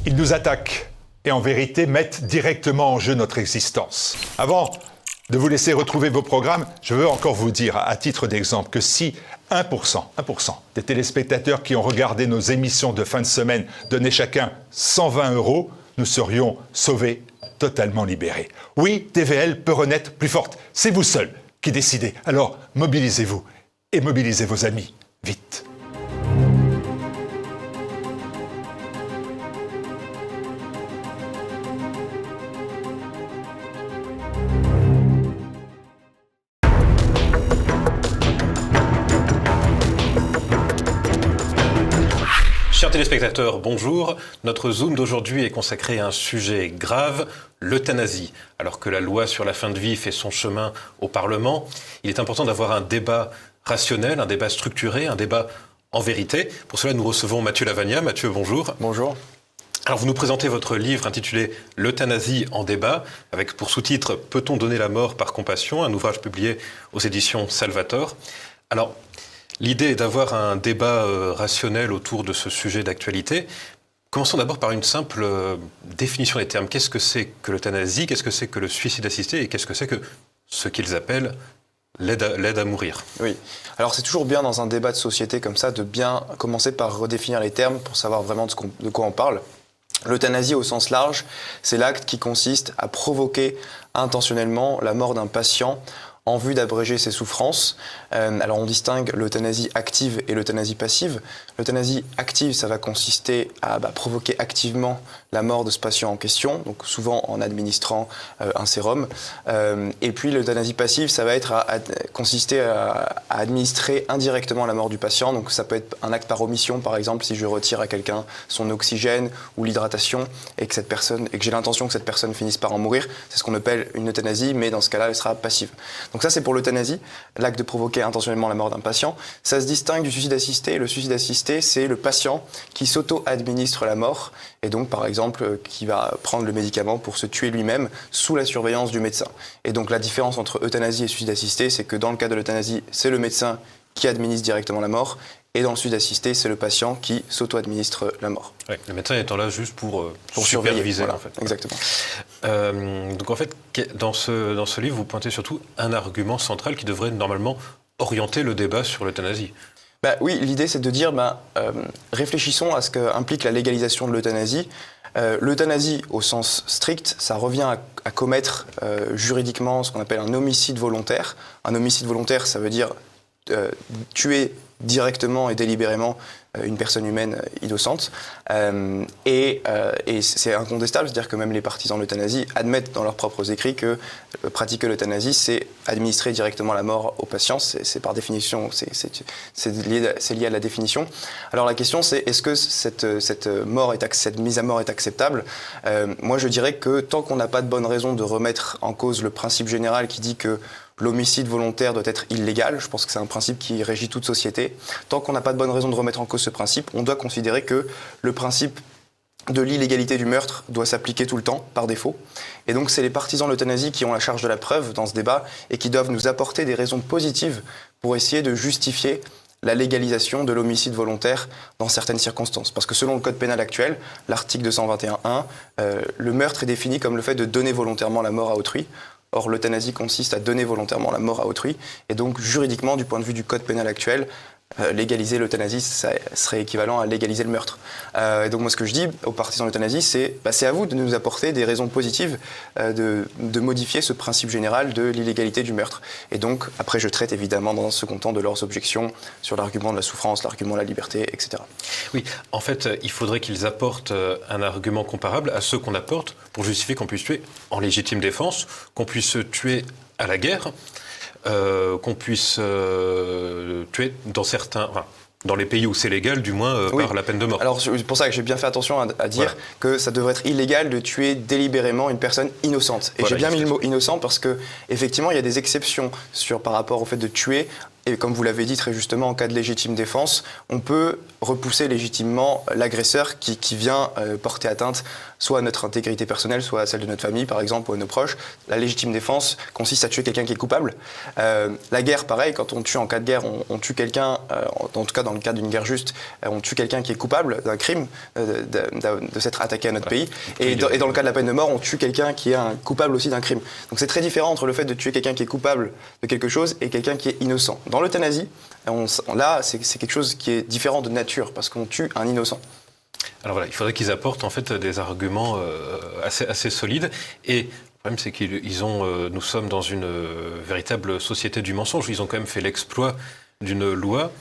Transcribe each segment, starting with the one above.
Ils nous attaquent et en vérité mettent directement en jeu notre existence. Avant de vous laisser retrouver vos programmes, je veux encore vous dire, à titre d'exemple, que si 1% des téléspectateurs qui ont regardé nos émissions de fin de semaine donnaient chacun 120 €, nous serions sauvés, totalement libérés. Oui, TVL peut renaître plus forte. C'est vous seul qui décidez. Alors, mobilisez-vous et mobilisez vos amis. Vite. Chers téléspectateurs, bonjour. Notre Zoom d'aujourd'hui est consacré à un sujet grave, l'euthanasie. Alors que la loi sur la fin de vie fait son chemin au Parlement, il est important d'avoir un débat rationnel, un débat structuré, un débat en vérité. Pour cela, nous recevons Mathieu Lavagna. Mathieu, bonjour. Bonjour. Alors, vous nous présentez votre livre intitulé « L'euthanasie en débat », avec pour sous-titre « Peut-on donner la mort par compassion ?», un ouvrage publié aux éditions Salvator. Alors, l'idée est d'avoir un débat rationnel autour de ce sujet d'actualité. Commençons d'abord par une simple définition des termes. Qu'est-ce que c'est que l'euthanasie ? Qu'est-ce que c'est que le suicide assisté ? Et qu'est-ce que c'est que ce qu'ils appellent l'aide à mourir ? Oui. Alors c'est toujours bien dans un débat de société comme ça de bien commencer par redéfinir les termes pour savoir vraiment de quoi on parle. L'euthanasie au sens large, c'est l'acte qui consiste à provoquer intentionnellement la mort d'un patient en vue d'abréger ses souffrances. Alors on distingue l'euthanasie active et l'euthanasie passive. L'euthanasie active, ça va consister à provoquer activement la mort de ce patient en question, donc souvent en administrant un sérum. Et puis l'euthanasie passive, ça va être consister à administrer indirectement la mort du patient. Donc ça peut être un acte par omission, par exemple, si je retire à quelqu'un son oxygène ou l'hydratation et que j'ai l'intention que cette personne finisse par en mourir. C'est ce qu'on appelle une euthanasie, mais dans ce cas-là, elle sera passive. Donc ça, c'est pour l'euthanasie, l'acte de provoquer intentionnellement la mort d'un patient. Ça se distingue du suicide assisté. Le suicide assisté, c'est le patient qui s'auto-administre la mort et donc, par exemple, qui va prendre le médicament pour se tuer lui-même sous la surveillance du médecin. Et donc, la différence entre euthanasie et suicide assisté, c'est que dans le cas de l'euthanasie, c'est le médecin qui administre directement la mort. Et dans le suicide assisté, c'est le patient qui s'auto-administre la mort. Ouais, le médecin étant là juste pour superviser, voilà, en fait. Exactement. Donc en fait, dans ce livre, vous pointez surtout un argument central qui devrait normalement orienter le débat sur l'euthanasie. Oui, l'idée c'est de dire, réfléchissons à ce qu'implique la légalisation de l'euthanasie. L'euthanasie, au sens strict, ça revient à commettre juridiquement ce qu'on appelle un homicide volontaire. Un homicide volontaire, ça veut dire tuer directement et délibérément une personne humaine innocente. Et c'est incontestable, c'est-à-dire que même les partisans de l'euthanasie admettent dans leurs propres écrits que pratiquer l'euthanasie, c'est administrer directement la mort aux patients. C'est par définition, c'est lié à la définition. Alors la question, c'est est-ce que cette mise à mort est acceptable ? Moi, je dirais que tant qu'on n'a pas de bonne raison de remettre en cause le principe général qui dit que l'homicide volontaire doit être illégal, je pense que c'est un principe qui régit toute société. Tant qu'on n'a pas de bonne raison de remettre en cause ce principe, on doit considérer que le principe de l'illégalité du meurtre doit s'appliquer tout le temps, par défaut. Et donc c'est les partisans de l'euthanasie qui ont la charge de la preuve dans ce débat et qui doivent nous apporter des raisons positives pour essayer de justifier la légalisation de l'homicide volontaire dans certaines circonstances. Parce que selon le code pénal actuel, l'article 221.1, le meurtre est défini comme le fait de donner volontairement la mort à autrui. Or, l'euthanasie consiste à donner volontairement la mort à autrui. Et donc, juridiquement, du point de vue du code pénal actuel, légaliser l'euthanasie, ça serait équivalent à légaliser le meurtre. Et donc moi, ce que je dis aux partisans de l'euthanasie, c'est à vous de nous apporter des raisons positives de modifier ce principe général de l'illégalité du meurtre. Et donc, après, je traite évidemment dans un second temps de leurs objections sur l'argument de la souffrance, l'argument de la liberté, etc. Oui, en fait, il faudrait qu'ils apportent un argument comparable à ceux qu'on apporte pour justifier qu'on puisse tuer en légitime défense, qu'on puisse tuer à la guerre, qu'on puisse tuer dans les pays où c'est légal, du moins oui. par la peine de mort. Alors c'est pour ça que j'ai bien fait attention à dire que ça devrait être illégal de tuer délibérément une personne innocente. Et j'ai bien mis le mot innocent parce que effectivement il y a des exceptions par rapport au fait de tuer Et comme vous l'avez dit très justement, en cas de légitime défense, on peut repousser légitimement l'agresseur qui vient porter atteinte soit à notre intégrité personnelle, soit à celle de notre famille, par exemple, ou à nos proches. La légitime défense consiste à tuer quelqu'un qui est coupable. La guerre, pareil, quand on tue en cas de guerre, on tue quelqu'un, en tout cas dans le cas d'une guerre juste, on tue quelqu'un qui est coupable d'un crime, de s'être attaqué à notre pays. Et dans le cas de la peine de mort, on tue quelqu'un qui est coupable aussi d'un crime. Donc c'est très différent entre le fait de tuer quelqu'un qui est coupable de quelque chose et quelqu'un qui est innocent. Dans l'euthanasie, là, c'est quelque chose qui est différent de nature, parce qu'on tue un innocent. Alors voilà, il faudrait qu'ils apportent en fait des arguments assez solides. Et le problème, c'est qu'ils ont, nous sommes dans une véritable société du mensonge. Ils ont quand même fait l'exploit d'une loi,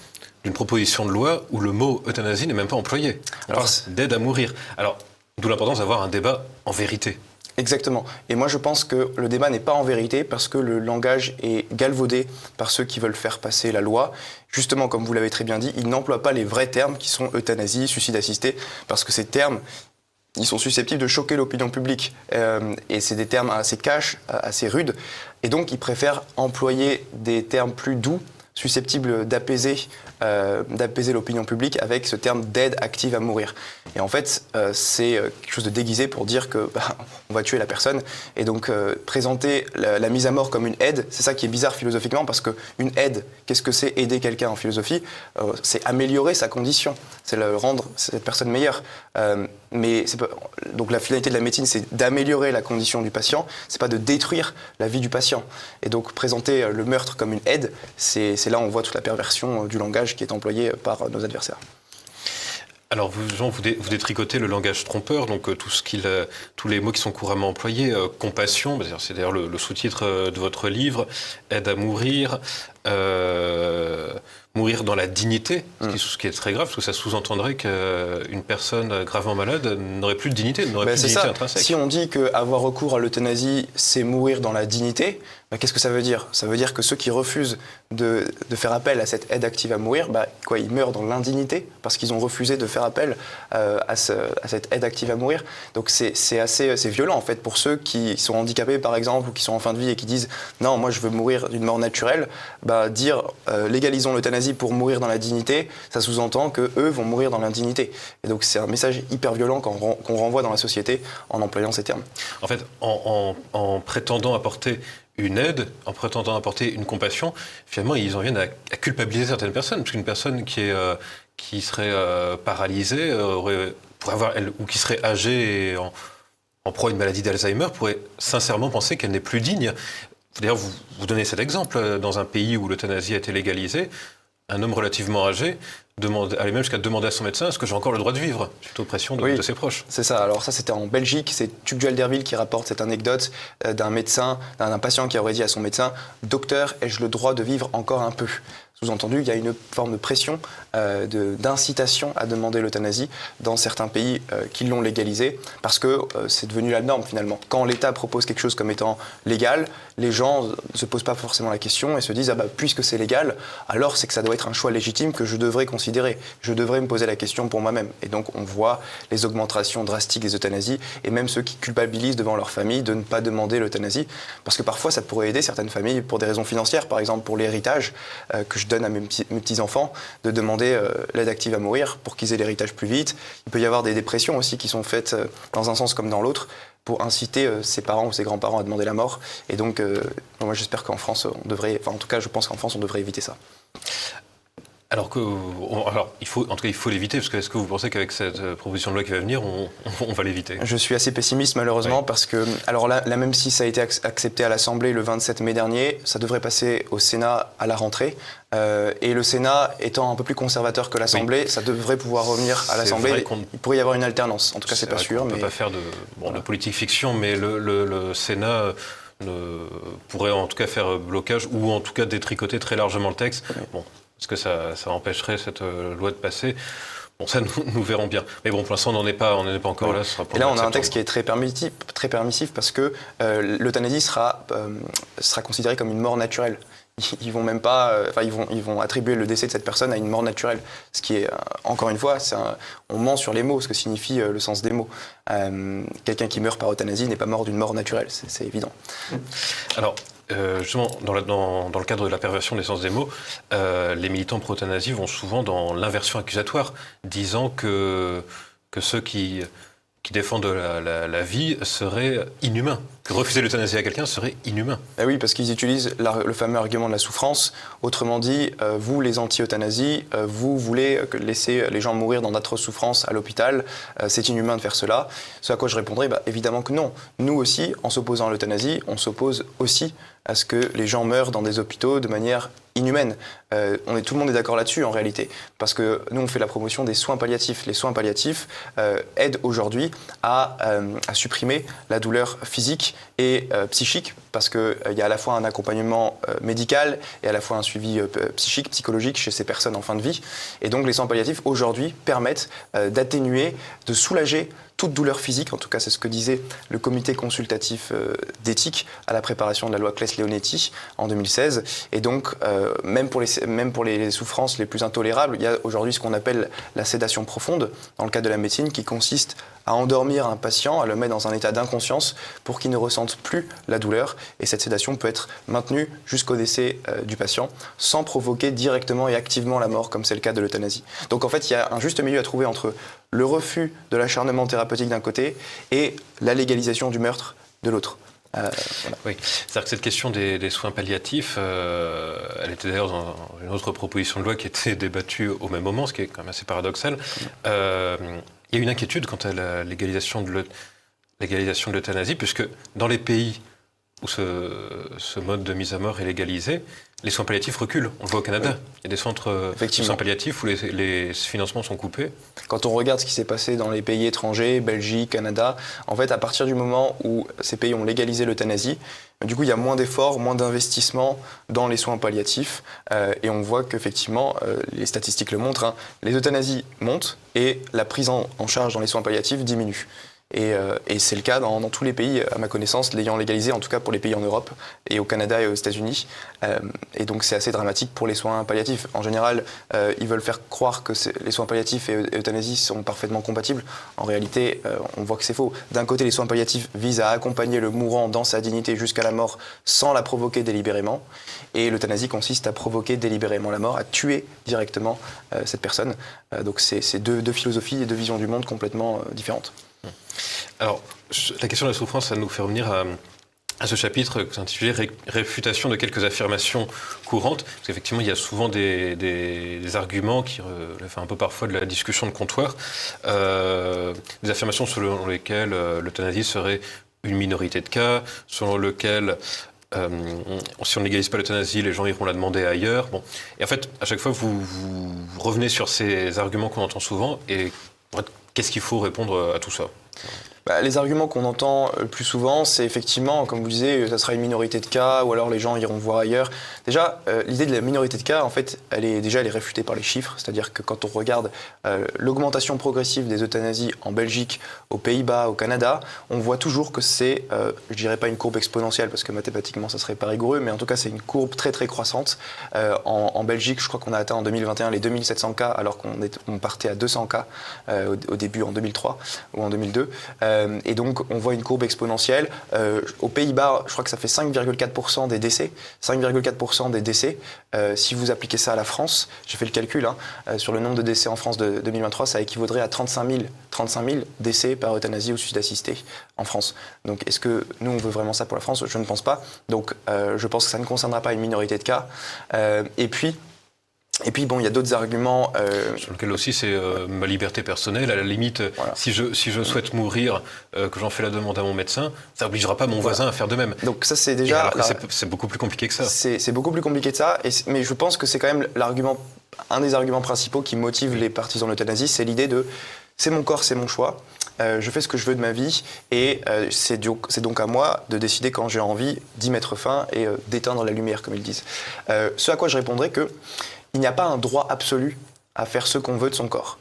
d'une proposition de loi où le mot euthanasie n'est même pas employé. On parle d'aide à mourir. Alors, d'où l'importance d'avoir un débat en vérité. Exactement. Et moi, je pense que le débat n'est pas en vérité parce que le langage est galvaudé par ceux qui veulent faire passer la loi. Justement, comme vous l'avez très bien dit, ils n'emploient pas les vrais termes qui sont euthanasie, suicide assisté, parce que ces termes, ils sont susceptibles de choquer l'opinion publique. Et c'est des termes assez cash, assez rudes. Et donc, ils préfèrent employer des termes plus doux, susceptibles d'apaiser l'opinion publique avec ce terme d'aide active à mourir. Et en fait, c'est quelque chose de déguisé pour dire que on va tuer la personne. Et donc, présenter la mise à mort comme une aide, c'est ça qui est bizarre philosophiquement, parce qu'une aide, qu'est-ce que c'est aider quelqu'un en philosophie ? C'est améliorer sa condition, c'est rendre cette personne meilleure. Donc la finalité de la médecine, c'est d'améliorer la condition du patient, c'est pas de détruire la vie du patient. Et donc, présenter le meurtre comme une aide, c'est là où on voit toute la perversion du langage qui est employé par nos adversaires. Alors, Jean, vous détricotez le langage trompeur, donc tous les mots qui sont couramment employés, compassion, c'est d'ailleurs le sous-titre de votre livre, aide à mourir, mourir dans la dignité, ce qui est très grave, parce que ça sous-entendrait qu'une personne gravement malade n'aurait plus de dignité, n'aurait plus de dignité intrinsèque. Si on dit qu'avoir recours à l'euthanasie, c'est mourir dans la dignité, qu'est-ce que ça veut dire ? Ça veut dire que ceux qui refusent de faire appel à cette aide active à mourir, ils meurent dans l'indignité, parce qu'ils ont refusé de faire appel à cette aide active à mourir. Donc c'est assez violent, en fait, pour ceux qui sont handicapés, par exemple, ou qui sont en fin de vie et qui disent « Non, moi je veux mourir d'une mort naturelle », dire « Légalisons l'euthanasie pour mourir dans la dignité », ça sous-entend qu'eux vont mourir dans l'indignité. Et donc c'est un message hyper violent qu'on renvoie dans la société en employant ces termes. En fait, en prétendant apporter une aide, en prétendant apporter une compassion, finalement, ils en viennent à culpabiliser certaines personnes, parce qu'une personne qui serait paralysée, ou qui serait âgée et en proie à une maladie d'Alzheimer, pourrait sincèrement penser qu'elle n'est plus digne. D'ailleurs, vous donnez cet exemple, dans un pays où l'euthanasie a été légalisée, un homme relativement âgé allait même jusqu'à demander à son médecin « Est-ce que j'ai encore le droit de vivre ?» suite aux pressions de ses proches. C'est ça. Alors ça, c'était en Belgique. C'est Tugdual Derville qui rapporte cette anecdote d'un médecin, d'un patient qui aurait dit à son médecin « Docteur, ai-je le droit de vivre encore un peu ?» Sous-entendu, il y a une forme de pression, d'incitation à demander l'euthanasie dans certains pays qui l'ont légalisé, parce que c'est devenu la norme finalement. Quand l'État propose quelque chose comme étant légal, les gens ne se posent pas forcément la question et se disent puisque c'est légal, alors c'est que ça doit être un choix légitime que je devrais considérer. Je devrais me poser la question pour moi-même. Et donc on voit les augmentations drastiques des euthanasies et même ceux qui culpabilisent devant leur famille de ne pas demander l'euthanasie, parce que parfois ça pourrait aider certaines familles pour des raisons financières, par exemple pour l'héritage que je donne à mes petits-enfants, de demander l'aide active à mourir pour qu'ils aient l'héritage plus vite. Il peut y avoir des dépressions aussi qui sont faites dans un sens comme dans l'autre pour inciter ses parents ou ses grands-parents à demander la mort. Et donc, moi j'espère qu'en France, on devrait, en tout cas je pense qu'en France on devrait éviter ça. Il faut l'éviter, parce que est-ce que vous pensez qu'avec cette proposition de loi qui va venir, on va l'éviter ? Je suis assez pessimiste malheureusement, parce que, alors là, même si ça a été accepté à l'Assemblée le 27 mai dernier, ça devrait passer au Sénat à la rentrée. Et le Sénat étant un peu plus conservateur que l'Assemblée, ça devrait pouvoir revenir à l'Assemblée. Il pourrait y avoir une alternance, en tout cas c'est pas sûr. On ne peut pas faire de politique fiction, mais le Sénat pourrait en tout cas faire blocage, ou en tout cas détricoter très largement le texte. Oui. Bon. Est-ce que ça empêcherait cette loi de passer ? Bon, ça, nous verrons bien. Mais bon, pour l'instant, on n'en est pas encore là. Et là, on a un texte qui est très permissif parce que l'euthanasie sera considérée comme une mort naturelle. Ils vont même pas, ils vont attribuer le décès de cette personne à une mort naturelle. Ce qui est, encore une fois, on ment sur les mots, ce que signifie le sens des mots. Quelqu'un qui meurt par euthanasie n'est pas mort d'une mort naturelle, c'est évident. Alors, justement, dans le cadre de la perversion des sens des mots, les militants pro-euthanasie vont souvent dans l'inversion accusatoire, disant que ceux qui défendent la vie seraient inhumains, que refuser l'euthanasie à quelqu'un serait inhumain. Eh oui, parce qu'ils utilisent le fameux argument de la souffrance. Autrement dit, vous, les anti-euthanasie, vous voulez laisser les gens mourir dans d'atroces souffrances à l'hôpital. C'est inhumain de faire cela. Ce à quoi je répondrai, évidemment que non. Nous aussi, en s'opposant à l'euthanasie, on s'oppose aussi à ce que les gens meurent dans des hôpitaux de manière inhumaine. Tout le monde est d'accord là-dessus en réalité, parce que nous on fait la promotion des soins palliatifs. Les soins palliatifs aident aujourd'hui à supprimer la douleur physique et psychique, parce qu'il y a à la fois un accompagnement médical et à la fois un suivi psychique, psychologique chez ces personnes en fin de vie. Et donc les soins palliatifs aujourd'hui permettent d'atténuer, de soulager toute douleur physique. En tout cas, c'est ce que disait le comité consultatif d'éthique à la préparation de la loi Claes-Leonetti en 2016. Et donc, même pour les souffrances les plus intolérables, il y a aujourd'hui ce qu'on appelle la sédation profonde, dans le cadre de la médecine, qui consiste à endormir un patient, à le mettre dans un état d'inconscience pour qu'il ne ressente plus la douleur. Et cette sédation peut être maintenue jusqu'au décès du patient sans provoquer directement et activement la mort, comme c'est le cas de l'euthanasie. Donc en fait, il y a un juste milieu à trouver entre le refus de l'acharnement thérapeutique d'un côté et la légalisation du meurtre de l'autre. Voilà. Oui, c'est-à-dire que cette question des soins palliatifs, elle était d'ailleurs dans une autre proposition de loi qui était débattue au même moment, ce qui est quand même assez paradoxal. Il y a une inquiétude quant à la légalisation de l'euthanasie, puisque dans les pays où ce mode de mise à mort est légalisé, les soins palliatifs reculent. On le voit au Canada. Il y a des centres de soins palliatifs où les financements sont coupés. Quand on regarde ce qui s'est passé dans les pays étrangers, Belgique, Canada, en fait, à partir du moment où ces pays ont légalisé l'euthanasie, du coup, il y a moins d'efforts, moins d'investissements dans les soins palliatifs. Et on voit qu'effectivement, les statistiques le montrent, les euthanasies montent et la prise en charge dans les soins palliatifs diminue. Et c'est le cas dans tous les pays, à ma connaissance, l'ayant légalisé, en tout cas pour les pays en Europe et au Canada et aux États-Unis. Et donc c'est assez dramatique pour les soins palliatifs. En général, ils veulent faire croire que les soins palliatifs et l'euthanasie sont parfaitement compatibles. En réalité, on voit que c'est faux. D'un côté, les soins palliatifs visent à accompagner le mourant dans sa dignité jusqu'à la mort sans la provoquer délibérément. Et l'euthanasie consiste à provoquer délibérément la mort, à tuer directement cette personne. Donc c'est deux philosophies et deux visions du monde complètement différentes. Alors, la question de la souffrance, ça nous fait revenir à ce chapitre intitulé « Réfutation de quelques affirmations courantes ». Parce qu'effectivement, il y a souvent des arguments qui relèvent un peu parfois de la discussion de comptoir. Des affirmations selon lesquelles l'euthanasie serait une minorité de cas, selon lesquelles si on ne légalise pas l'euthanasie, les gens iront la demander ailleurs. Bon. Et en fait, à chaque fois, vous revenez sur ces arguments qu'on entend souvent. Et qu'est-ce qu'il faut répondre à tout ça ? Les arguments qu'on entend le plus souvent, c'est effectivement, comme vous disiez, ça sera une minorité de cas, ou alors les gens iront voir ailleurs. Déjà, l'idée de la minorité de cas, en fait, elle est réfutée par les chiffres. C'est-à-dire que quand on regarde l'augmentation progressive des euthanasies en Belgique, aux Pays-Bas, au Canada, on voit toujours que c'est, je dirais pas une courbe exponentielle, parce que mathématiquement, ça serait pas rigoureux, mais en tout cas, c'est une courbe très très croissante. En Belgique, je crois qu'on a atteint en 2021 les 2700 cas, alors qu'on partait à 200 cas au début en 2003 ou en 2002. Et donc, on voit une courbe exponentielle. Aux Pays-Bas, je crois que ça fait 5,4% des décès. 5,4% des décès. Si vous appliquez ça à la France, j'ai fait le calcul, sur le nombre de décès en France de 2023, ça équivaudrait à 35 000 décès par euthanasie ou suicide assisté en France. Donc, est-ce que nous, on veut vraiment ça pour la France ? Je ne pense pas. Donc, je pense que ça ne concernera pas une minorité de cas. Et puis, bon, il y a d'autres arguments... Sur lequel aussi, c'est ma liberté personnelle. À la limite, voilà. si je souhaite mourir, que j'en fais la demande à mon médecin, ça n'obligera pas mon voisin à faire de même. Donc ça, c'est déjà... c'est beaucoup plus compliqué que ça. C'est beaucoup plus compliqué que ça, mais je pense que c'est quand même un des arguments principaux qui motive les partisans de l'euthanasie, c'est l'idée de « c'est mon corps, c'est mon choix ». Je fais ce que je veux de ma vie et c'est donc à moi de décider quand j'ai envie d'y mettre fin et d'éteindre la lumière, comme ils disent. Ce à quoi je répondrais que il n'y a pas un droit absolu à faire ce qu'on veut de son corps.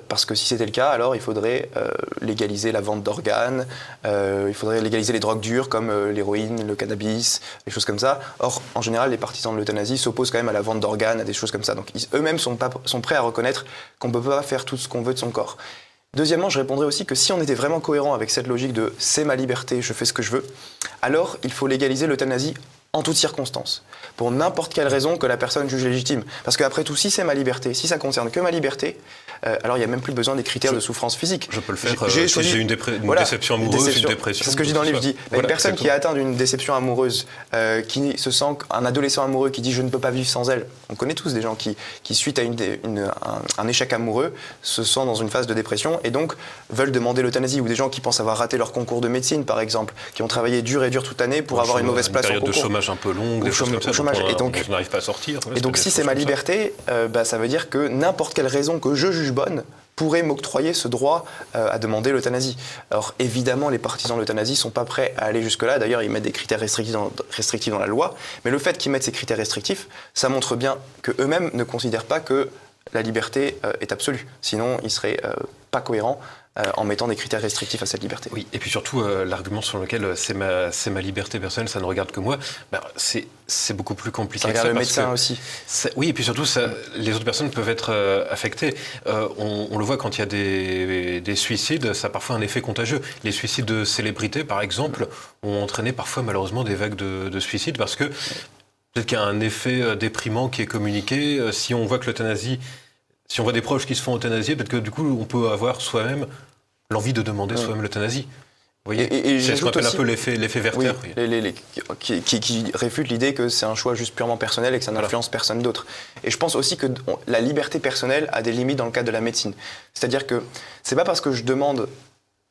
Parce que si c'était le cas, alors il faudrait légaliser la vente d'organes, il faudrait légaliser les drogues dures comme l'héroïne, le cannabis, des choses comme ça. Or, en général, les partisans de l'euthanasie s'opposent quand même à la vente d'organes, à des choses comme ça. Donc eux-mêmes sont prêts à reconnaître qu'on ne peut pas faire tout ce qu'on veut de son corps. Deuxièmement, je répondrais aussi que si on était vraiment cohérent avec cette logique de « c'est ma liberté, je fais ce que je veux », alors il faut légaliser l'euthanasie en toutes circonstances, pour n'importe quelle raison que la personne juge légitime. Parce qu'après tout, si c'est ma liberté, si ça concerne que ma liberté, alors il n'y a même plus besoin des critères de souffrance physique. Je peux le faire si j'ai une déception amoureuse, une dépression. C'est ce que je dis dans le livre. Je dis, une personne qui est atteinte d'une déception amoureuse, qui se sent, un adolescent amoureux qui dit je ne peux pas vivre sans elle. On connaît tous des gens qui suite à un échec amoureux, se sentent dans une phase de dépression et donc veulent demander l'euthanasie. Ou des gens qui pensent avoir raté leur concours de médecine, par exemple, qui ont travaillé dur et dur toute l'année pour avoir une mauvaise place au concours. Une période de chômage un peu longue, des choses comme ça, chômage. Et donc, on n'arrive pas à sortir. Et donc si c'est ma liberté, ça veut dire que n'importe quelle raison que je juge bonne pourrait m'octroyer ce droit à demander l'euthanasie. Alors évidemment, les partisans de l'euthanasie ne sont pas prêts à aller jusque-là. D'ailleurs, ils mettent des critères restrictifs dans la loi. Mais le fait qu'ils mettent ces critères restrictifs, ça montre bien qu'eux-mêmes ne considèrent pas que la liberté est absolue. Sinon, ils ne seraient pas cohérents en mettant des critères restrictifs à cette liberté. Oui, et puis surtout, l'argument sur lequel c'est ma liberté personnelle, ça ne regarde que moi, c'est beaucoup plus compliqué. Ça regarde le médecin aussi. Oui, et puis surtout, les autres personnes peuvent être affectées. On le voit quand il y a des suicides, ça a parfois un effet contagieux. Les suicides de célébrités, par exemple, ont entraîné parfois malheureusement des vagues de suicides parce que peut-être qu'il y a un effet déprimant qui est communiqué. Si on voit que l'euthanasie... Si on voit des proches qui se font euthanasier, peut-être que du coup, on peut avoir soi-même l'envie de demander soi-même l'euthanasie. Vous voyez, c'est ce qu'on appelle un peu l'effet Werther. Oui, qui réfute l'idée que c'est un choix juste purement personnel et que ça n'influence personne d'autre. Et je pense aussi que la liberté personnelle a des limites dans le cadre de la médecine. C'est-à-dire que c'est pas parce que je demande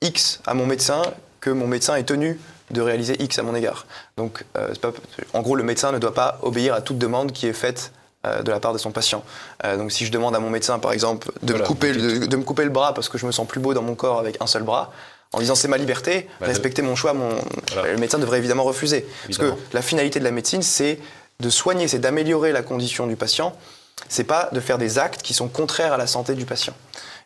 X à mon médecin que mon médecin est tenu de réaliser X à mon égard. Donc, en gros, le médecin ne doit pas obéir à toute demande qui est faite de la part de son patient. Donc si je demande à mon médecin, par exemple, de me couper le bras parce que je me sens plus beau dans mon corps avec un seul bras, en disant c'est ma liberté, respectez mon choix, le médecin devrait évidemment refuser. Parce que la finalité de la médecine, c'est de soigner, c'est d'améliorer la condition du patient, c'est pas de faire des actes qui sont contraires à la santé du patient.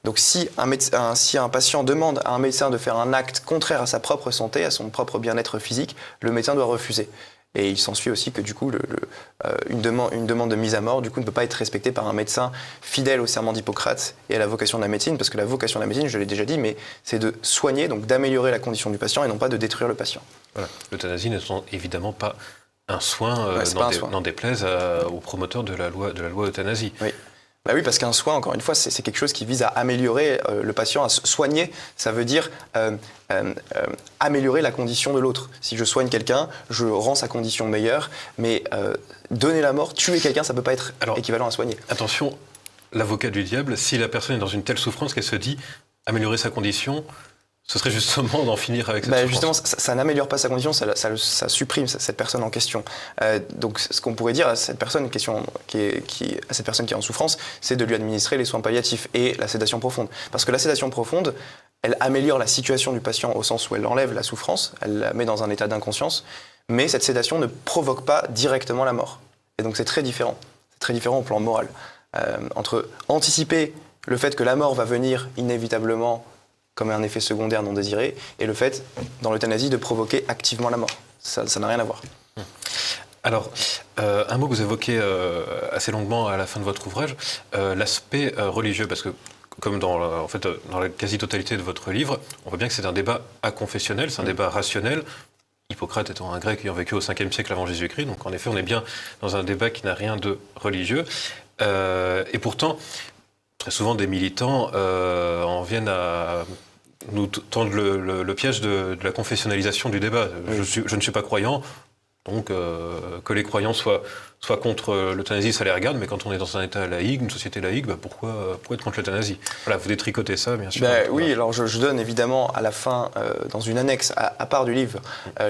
Donc si un patient demande à un médecin de faire un acte contraire à sa propre santé, à son propre bien-être physique, le médecin doit refuser. Et il s'ensuit aussi que du coup, une demande de mise à mort du coup, ne peut pas être respectée par un médecin fidèle au serment d'Hippocrate et à la vocation de la médecine, parce que la vocation de la médecine, je l'ai déjà dit, mais c'est de soigner, donc d'améliorer la condition du patient et non pas de détruire le patient. Voilà. L'euthanasie n'est évidemment pas un soin, n'en déplaise aux promoteurs de la loi euthanasie. Oui. Bah oui, parce qu'un soin, encore une fois, c'est quelque chose qui vise à améliorer le patient, à soigner. Ça veut dire améliorer la condition de l'autre. Si je soigne quelqu'un, je rends sa condition meilleure, mais donner la mort, tuer quelqu'un, ça ne peut pas être équivalent à soigner. Attention, l'avocat du diable, si la personne est dans une telle souffrance qu'elle se dit améliorer sa condition, ce serait justement d'en finir avec cette souffrance. Justement, ça n'améliore pas sa condition, ça supprime cette personne en question. Donc, ce qu'on pourrait dire à cette personne qui est en souffrance, c'est de lui administrer les soins palliatifs et la sédation profonde. Parce que la sédation profonde, elle améliore la situation du patient au sens où elle enlève la souffrance, elle la met dans un état d'inconscience, mais cette sédation ne provoque pas directement la mort. Et donc, c'est très différent. C'est très différent au plan moral. Entre anticiper le fait que la mort va venir inévitablement comme un effet secondaire non désiré, et le fait, dans l'euthanasie, de provoquer activement la mort. Ça n'a rien à voir. Alors, un mot que vous évoquez assez longuement à la fin de votre ouvrage, l'aspect religieux, parce que comme dans la quasi-totalité de votre livre, on voit bien que c'est un débat aconfessionnel, c'est un débat rationnel, Hippocrate étant un grec ayant vécu au 5e siècle avant Jésus-Christ, donc en effet on est bien dans un débat qui n'a rien de religieux, et pourtant, très souvent des militants en viennent à nous tendre le piège de la confessionnalisation du débat. Je ne suis pas croyant, donc que les croyants soient contre l'euthanasie, ça les regarde, mais quand on est dans un État laïque, une société laïque, pourquoi être contre l'euthanasie ? Voilà, vous détricotez ça, bien sûr. Oui, alors je donne évidemment à la fin, dans une annexe, à part du livre,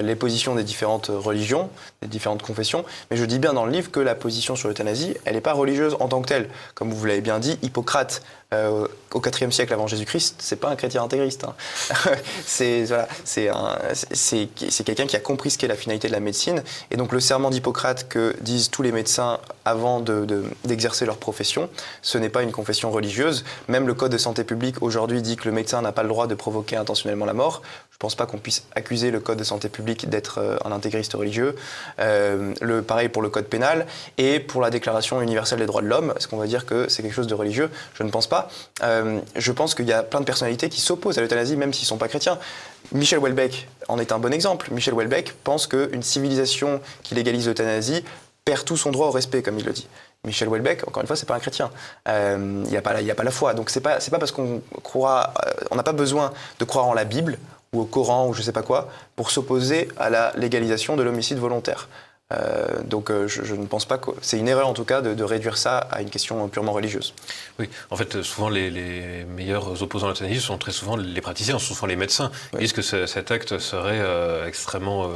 les positions des différentes religions, des différentes confessions, mais je dis bien dans le livre que la position sur l'euthanasie, elle n'est pas religieuse en tant que telle. Comme vous l'avez bien dit, Hippocrate, au IVe siècle avant Jésus-Christ, c'est pas un chrétien intégriste. C'est quelqu'un qui a compris ce qu'est la finalité de la médecine, et donc le serment d'Hippocrate que disent tous les médecins avant d'exercer leur profession. Ce n'est pas une confession religieuse. Même le Code de santé publique aujourd'hui dit que le médecin n'a pas le droit de provoquer intentionnellement la mort. Je ne pense pas qu'on puisse accuser le Code de santé publique d'être un intégriste religieux. Pareil pour le Code pénal et pour la Déclaration universelle des droits de l'homme. Est-ce qu'on va dire que c'est quelque chose de religieux? Je ne pense pas. Je pense qu'il y a plein de personnalités qui s'opposent à l'euthanasie, même s'ils ne sont pas chrétiens. Michel Houellebecq en est un bon exemple. Michel Houellebecq pense qu'une civilisation qui légalise l'euthanasie perd tout son droit au respect, comme il le dit. Michel Houellebecq, encore une fois, c'est pas un chrétien. Il n'y a pas la foi. Donc c'est pas parce qu'on croit, on n'a pas besoin de croire en la Bible ou au Coran ou je sais pas quoi pour s'opposer à la légalisation de l'homicide volontaire. Donc je ne pense pas que c'est une erreur en tout cas de réduire ça à une question purement religieuse. Oui, en fait souvent les meilleurs opposants à l'euthanasie sont très souvent les praticiens, sont souvent les médecins. Ils disent que cet acte serait extrêmement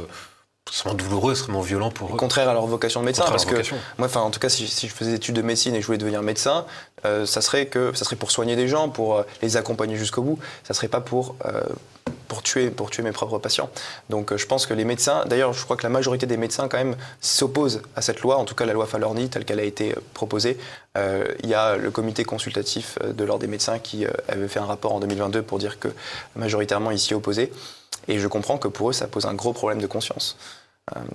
douloureux, extrêmement violent pour eux. Contraire à leur vocation de médecin, parce que moi, en tout cas, si je faisais des études de médecine et que je voulais devenir médecin, ça serait pour soigner des gens, pour les accompagner jusqu'au bout. Ça serait pas pour tuer mes propres patients. Donc je pense que les médecins, d'ailleurs je crois que la majorité des médecins quand même s'opposent à cette loi, en tout cas la loi Falorni telle qu'elle a été proposée. Il y a le comité consultatif de l'ordre des médecins qui avait fait un rapport en 2022 pour dire que majoritairement ils s'y opposaient. Et je comprends que pour eux ça pose un gros problème de conscience.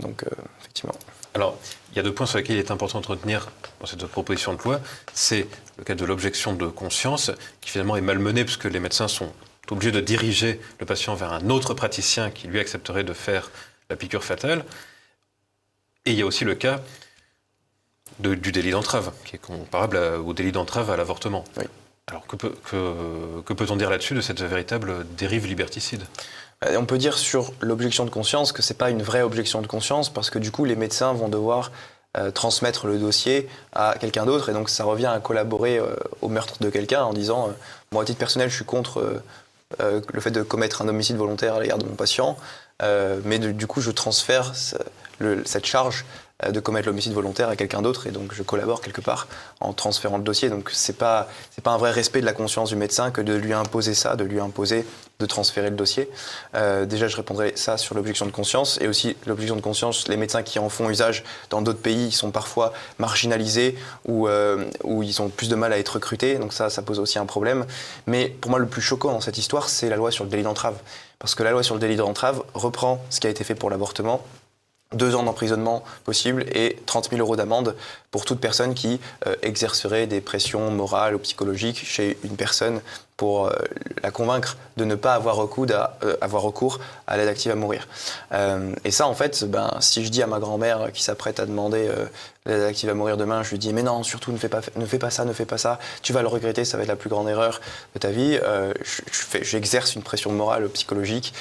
Donc effectivement. Alors, il y a 2 points sur lesquels il est important de retenir dans cette proposition de loi. C'est le cas de l'objection de conscience, qui finalement est malmenée puisque les médecins sont obligés de diriger le patient vers un autre praticien qui lui accepterait de faire la piqûre fatale. Et il y a aussi le cas du délit d'entrave, qui est comparable au délit d'entrave à l'avortement. Oui. Alors que peut-on dire là-dessus de cette véritable dérive liberticide ? On peut dire sur l'objection de conscience que c'est pas une vraie objection de conscience parce que du coup les médecins vont devoir transmettre le dossier à quelqu'un d'autre et donc ça revient à collaborer au meurtre de quelqu'un en disant moi à titre personnel je suis contre le fait de commettre un homicide volontaire à l'égard de mon patient mais du coup je transfère cette charge de commettre l'homicide volontaire à quelqu'un d'autre et donc je collabore quelque part en transférant le dossier. Donc c'est pas un vrai respect de la conscience du médecin que de lui imposer ça, de lui imposer de transférer le dossier. Déjà je répondrai ça sur l'objection de conscience et aussi l'objection de conscience, les médecins qui en font usage dans d'autres pays, ils sont parfois marginalisés ou ils ont plus de mal à être recrutés, donc ça pose aussi un problème. Mais pour moi le plus choquant dans cette histoire c'est la loi sur le délit d'entrave. Parce que la loi sur le délit d'entrave reprend ce qui a été fait pour l'avortement, 2 ans d'emprisonnement possible et 30 000 € d'amende pour toute personne qui exercerait des pressions morales ou psychologiques chez une personne pour la convaincre de ne pas avoir recours à l'aide active à mourir. Et ça, en fait, si je dis à ma grand-mère qui s'apprête à demander l'aide active à mourir demain, je lui dis « mais non, surtout ne fais pas ça, tu vas le regretter, ça va être la plus grande erreur de ta vie », j'exerce une pression morale, psychologique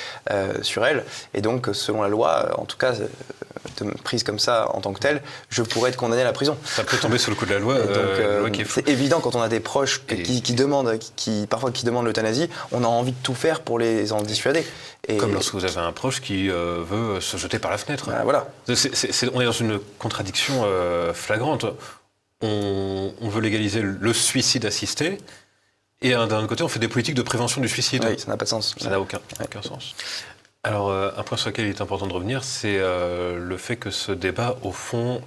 sur elle. Et donc, selon la loi, en tout cas, prise comme ça en tant que telle, je pourrais être condamné à la prison. Ça peut tomber sous le coup de la loi. C'est évident quand on a des proches qui demandent l'euthanasie, on a envie de tout faire pour les en dissuader. Et comme lorsque vous avez un proche qui veut se jeter par la fenêtre. Voilà. On est dans une contradiction flagrante. On veut légaliser le suicide assisté et d'un autre côté on fait des politiques de prévention du suicide. Oui, ça n'a pas de sens. Ça n'a aucun sens. Alors, un point sur lequel il est important de revenir, c'est le fait que ce débat, au fond,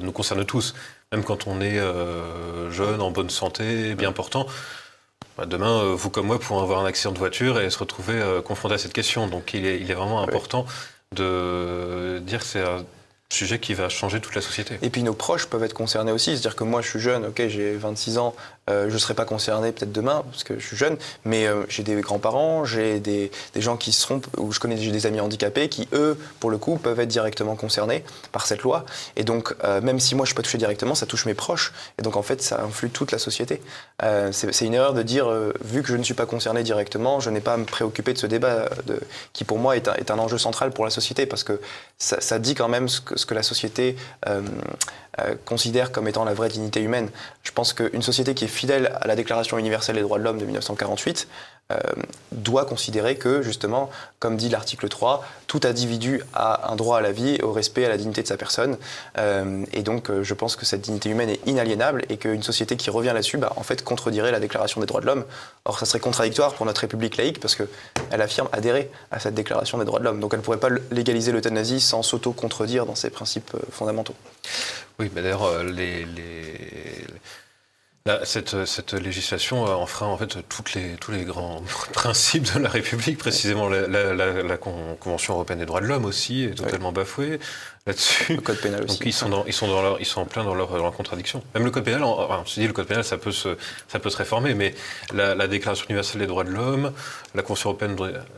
nous concerne tous. Même quand on est jeune, en bonne santé, bien portant. Demain, vous comme moi pourrons avoir un accident de voiture et se retrouver confronté à cette question. Donc, il est vraiment important de dire que c'est un sujet qui va changer toute la société. Et puis nos proches peuvent être concernés aussi, c'est-à-dire que moi je suis jeune, ok, j'ai 26 ans, je ne serai pas concerné peut-être demain parce que je suis jeune, mais j'ai des grands-parents, j'ai des gens qui seront, ou j'ai des amis handicapés qui eux, pour le coup, peuvent être directement concernés par cette loi. Et donc même si moi je ne suis pas touché directement, ça touche mes proches, et donc en fait ça influe toute la société. C'est une erreur de dire, vu que je ne suis pas concerné directement, je n'ai pas à me préoccuper de ce débat qui pour moi est un enjeu central pour la société, parce que ça dit quand même ce que la société considère comme étant la vraie dignité humaine. Je pense qu'une société qui est fidèle à la Déclaration universelle des droits de l'homme de 1948 doit considérer que, justement, comme dit l'article 3, tout individu a un droit à la vie, au respect, à la dignité de sa personne. Et donc, je pense que cette dignité humaine est inaliénable et qu'une société qui revient là-dessus, en fait, contredirait la Déclaration des droits de l'homme. Or, ça serait contradictoire pour notre République laïque parce qu'elle affirme adhérer à cette Déclaration des droits de l'homme. Donc, elle ne pourrait pas légaliser l'euthanasie sans s'auto-contredire dans ses principes fondamentaux. Oui, mais d'ailleurs, cette législation enfreint en fait tous les grands principes de la République, précisément la Convention européenne des droits de l'homme aussi est totalement bafouée là-dessus. Le code pénal aussi. Donc ils sont en plein dans leur contradiction. Même le code pénal, on se dit le code pénal ça peut se réformer, mais la Déclaration universelle des droits de l'homme, la Convention européenne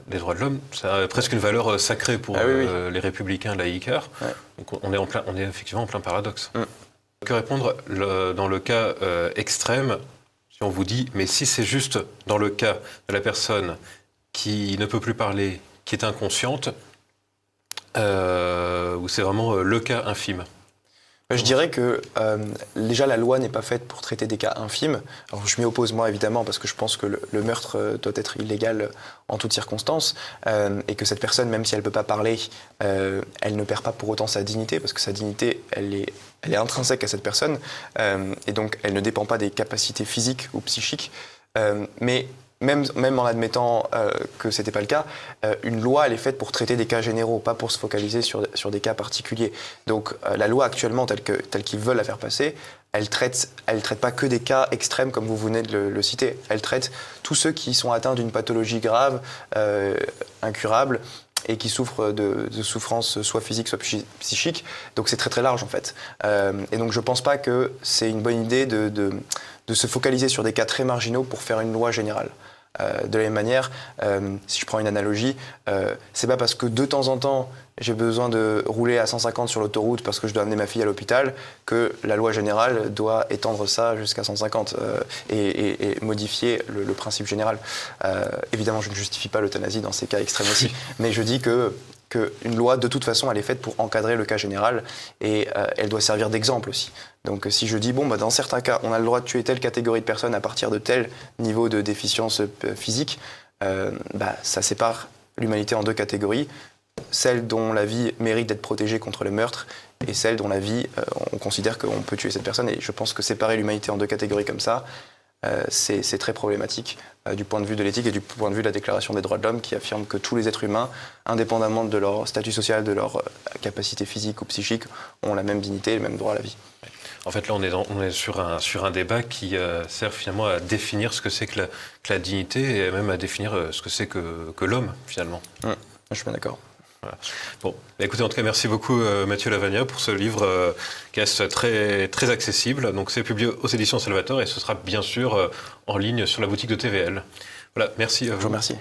des droits de l'homme, ça a presque une valeur sacrée pour les républicains laïcards. Ouais. Donc on est effectivement en plein paradoxe. Que répondre dans le cas extrême, si on vous dit, mais si c'est juste dans le cas de la personne qui ne peut plus parler, qui est inconsciente, ou c'est vraiment le cas infime? Je dirais que déjà la loi n'est pas faite pour traiter des cas infimes. Alors je m'y oppose moi évidemment parce que je pense que le meurtre doit être illégal en toutes circonstances et que cette personne, même si elle ne peut pas parler, elle ne perd pas pour autant sa dignité parce que sa dignité, elle est intrinsèque à cette personne et donc elle ne dépend pas des capacités physiques ou psychiques. Mais même en admettant que ce n'était pas le cas, une loi, elle est faite pour traiter des cas généraux, pas pour se focaliser sur des cas particuliers. Donc la loi actuellement, telle qu'ils veulent la faire passer, elle traite pas que des cas extrêmes comme vous venez de le citer. Elle traite tous ceux qui sont atteints d'une pathologie grave, incurable, et qui souffrent de souffrances soit physiques, soit psychiques. Donc c'est très très large en fait. Et donc je ne pense pas que c'est une bonne idée de se focaliser sur des cas très marginaux pour faire une loi générale. De la même manière, si je prends une analogie, c'est pas parce que de temps en temps j'ai besoin de rouler à 150 sur l'autoroute parce que je dois amener ma fille à l'hôpital que la loi générale doit étendre ça jusqu'à 150 et modifier le principe général. Évidemment, je ne justifie pas l'euthanasie dans ces cas extrêmes aussi, mais je dis qu'une loi, de toute façon, elle est faite pour encadrer le cas général et elle doit servir d'exemple aussi. Donc si je dis, dans certains cas, on a le droit de tuer telle catégorie de personnes à partir de tel niveau de déficience physique, ça sépare l'humanité en deux catégories. Celle dont la vie mérite d'être protégée contre le meurtre et celle dont la vie, on considère qu'on peut tuer cette personne. Et je pense que séparer l'humanité en deux catégories comme ça, c'est très problématique du point de vue de l'éthique et du point de vue de la Déclaration des droits de l'homme qui affirme que tous les êtres humains, indépendamment de leur statut social, de leur capacité physique ou psychique, ont la même dignité et le même droit à la vie. En fait, là, on est sur un débat qui sert finalement à définir ce que c'est que la dignité et même à définir ce que c'est que l'homme, finalement. Je suis bien d'accord. Voilà. Bon, écoutez, en tout cas, merci beaucoup Mathieu Lavagna pour ce livre qui est très, très accessible. Donc, c'est publié aux éditions Salvator et ce sera bien sûr en ligne sur la boutique de TVL. Voilà, merci. Je vous remercie.